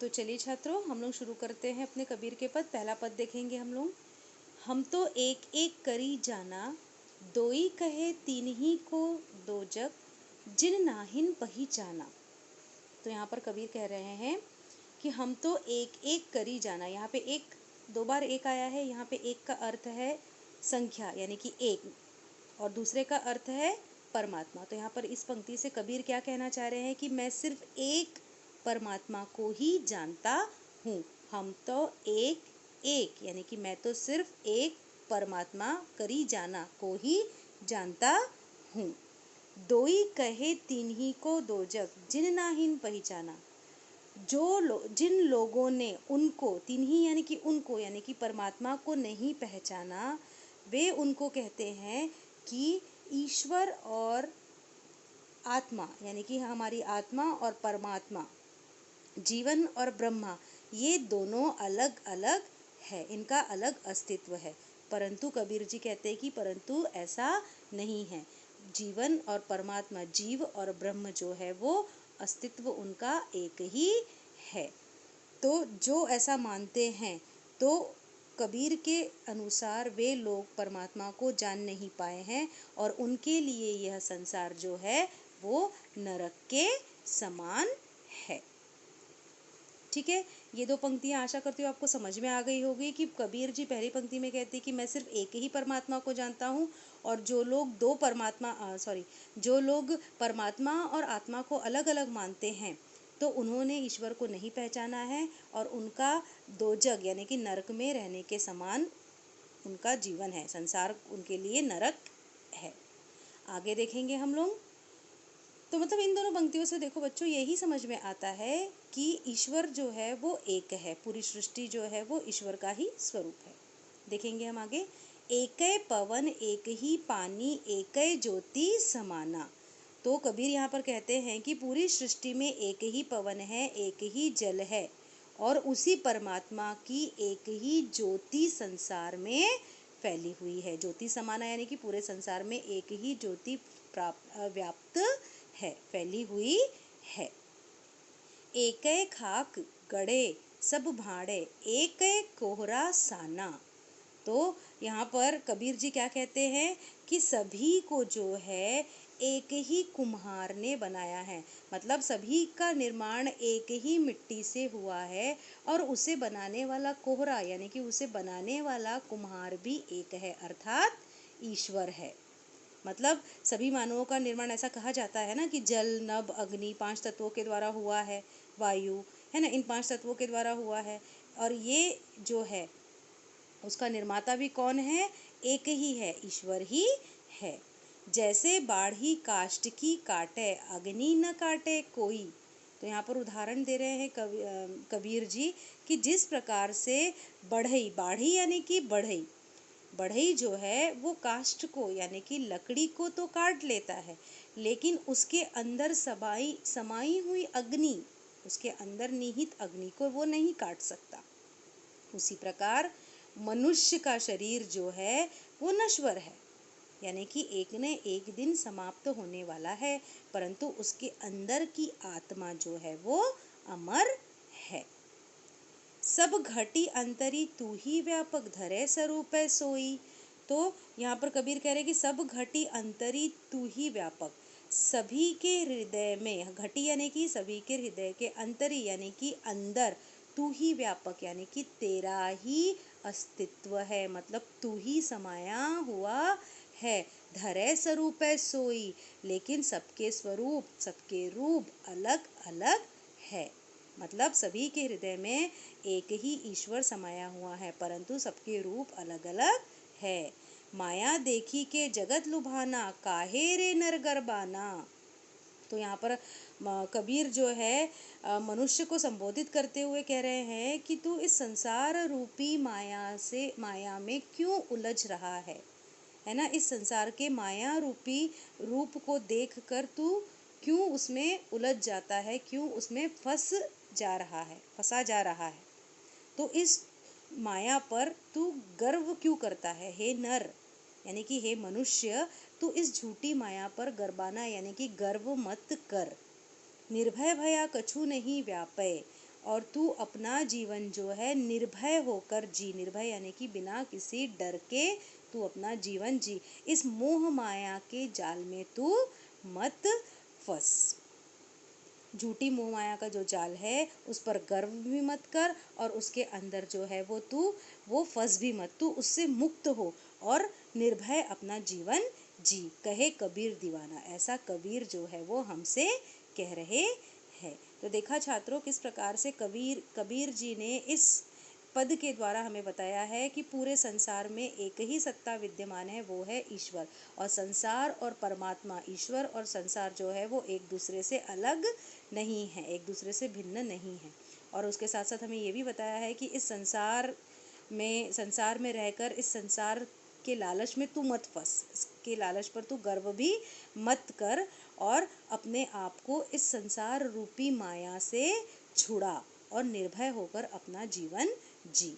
तो चलिए छात्रों, हम लोग शुरू करते हैं अपने कबीर के पद। पहला पद देखेंगे हम लोग। हम तो एक एक करी जाना, दोई कहे तीन ही को दो जग, जिन नाहिन पहचाना। तो यहाँ पर कबीर कह रहे हैं कि हम तो एक एक करी जाना। यहाँ पे एक, दो बार एक आया है। यहाँ पे एक का अर्थ है संख्या यानी कि एक, और दूसरे का अर्थ है परमात्मा। तो यहाँ पर इस पंक्ति से कबीर क्या कहना चाह रहे हैं कि मैं सिर्फ एक परमात्मा को ही जानता हूँ। हम तो एक एक यानी कि मैं तो सिर्फ एक परमात्मा करी जाना को ही जानता हूँ। दोई कहे तीन ही को दो जग, जिन नाहिन पहचाना। जिन लोगों ने उनको, तीन ही यानी कि उनको, यानी कि परमात्मा को नहीं पहचाना, वे उनको कहते हैं कि ईश्वर और आत्मा यानी कि हमारी आत्मा और परमात्मा, जीवन और ब्रह्मा, ये दोनों अलग अलग है, इनका अलग अस्तित्व है। परंतु कबीर जी कहते हैं कि परंतु ऐसा नहीं है। जीवन और परमात्मा, जीव और ब्रह्म जो है वो अस्तित्व उनका एक ही है। तो जो ऐसा मानते हैं, तो कबीर के अनुसार वे लोग परमात्मा को जान नहीं पाए हैं और उनके लिए यह संसार जो है वो नरक के समान है। ठीक है, ये दो पंक्तियां आशा करती हूँ आपको समझ में आ गई होगी कि कबीर जी पहली पंक्ति में कहते हैं कि मैं सिर्फ एक ही परमात्मा को जानता हूँ, और जो लोग परमात्मा और आत्मा को अलग अलग मानते हैं, तो उन्होंने ईश्वर को नहीं पहचाना है और उनका दोजग यानी कि नरक में रहने के समान उनका जीवन है। संसार उनके लिए नरक है। आगे देखेंगे हम लोग। तो मतलब इन दोनों पंक्तियों से देखो बच्चों, यही समझ में आता है कि ईश्वर जो है वो एक है। पूरी सृष्टि जो है वो ईश्वर का ही स्वरूप है। देखेंगे हम आगे। एकै पवन एक ही पानी, एकै ज्योति समाना। तो कबीर यहाँ पर कहते हैं कि पूरी सृष्टि में एक ही पवन है, एक ही जल है, और उसी परमात्मा की एक ही ज्योति संसार में फैली हुई है। ज्योति समाना यानी कि पूरे संसार में एक ही ज्योति व्याप्त है, फैली हुई है। एकै खाक गड़े सब भाड़े, एकै कोहरा साना। तो यहाँ पर कबीर जी क्या कहते हैं कि सभी को जो है एक ही कुम्हार ने बनाया है। मतलब सभी का निर्माण एक ही मिट्टी से हुआ है, और उसे बनाने वाला कोहरा यानी कि उसे बनाने वाला कुम्हार भी एक है, अर्थात ईश्वर है। मतलब सभी मानवों का निर्माण, ऐसा कहा जाता है ना कि जल, नभ, अग्नि 5 तत्वों के द्वारा हुआ है, वायु है ना, इन 5 तत्वों के द्वारा हुआ है। और ये जो है उसका निर्माता भी कौन है? एक ही है, ईश्वर ही है। जैसे बाढ़ी काष्ठ की काटे, अग्नि न काटे कोई। तो यहाँ पर उदाहरण दे रहे हैं कबीर जी कि जिस प्रकार से बढ़ई, बाढ़ी यानी कि बढ़ई, बढ़ई जो है वो काष्ठ को यानी कि लकड़ी को तो काट लेता है, लेकिन उसके अंदर समाई हुई अग्नि, उसके अंदर निहित अग्नि को वो नहीं काट सकता। उसी प्रकार मनुष्य का शरीर जो है वो नश्वर है, यानी कि एक न एक दिन समाप्त होने वाला है, परंतु उसके अंदर की आत्मा जो है वो अमर है। सब घटी अंतरी तू ही व्यापक, धरे स्वरूप सोई। तो यहाँ पर कबीर कह रहे कि सब घटी अंतरी तू ही व्यापक। सभी के हृदय में, घटी यानी कि सभी के हृदय के अंतरी यानी कि अंदर, तू ही व्यापक यानी कि तेरा ही अस्तित्व है, मतलब तू ही समाया हुआ है। धरे स्वरूप सोई, लेकिन सबके स्वरूप, सबके रूप अलग अलग है। मतलब सभी के हृदय में एक ही ईश्वर समाया हुआ है, परंतु सबके रूप अलग अलग है। माया देखी के जगत लुभाना, काहे रे नर गरबाना। तो यहाँ पर कबीर जो है मनुष्य को संबोधित करते हुए कह रहे हैं कि तू इस संसार रूपी माया में क्यों उलझ रहा है ना। इस संसार के माया रूपी रूप को देखकर तू क्यों उसमें उलझ जाता है, क्यों उसमें फंसा जा रहा है। तो इस माया पर तू गर्व क्यों करता है, हे नर यानी कि हे मनुष्य, तू इस झूठी माया पर गरबाना यानी कि गर्व मत कर। निर्भय भया कछु नहीं व्यापय, और तू अपना जीवन जो है निर्भय होकर जी। निर्भय यानी कि बिना किसी डर के तू अपना जीवन जी। इस मोह माया के जाल में तू मत फंस। झूठी मोह माया का जो जाल है उस पर गर्व भी मत कर, और उसके अंदर जो है वो फंस भी मत। तू उससे मुक्त हो और निर्भय अपना जीवन जी, कहे कबीर दीवाना। ऐसा कबीर जो है वो हमसे कह रहे हैं। तो देखा छात्रों, किस प्रकार से कबीर जी ने इस पद के द्वारा हमें बताया है कि पूरे संसार में एक ही सत्ता विद्यमान है, वो है ईश्वर। और संसार और परमात्मा, ईश्वर और संसार जो है वो एक दूसरे से अलग नहीं है, एक दूसरे से भिन्न नहीं है। और उसके साथ साथ हमें ये भी बताया है कि इस संसार में रहकर इस संसार के लालच में तू मत फंस, इसके लालच पर तू गर्व भी मत कर, और अपने आप को इस संसार रूपी माया से छुड़ा और निर्भय होकर अपना जीवन जी।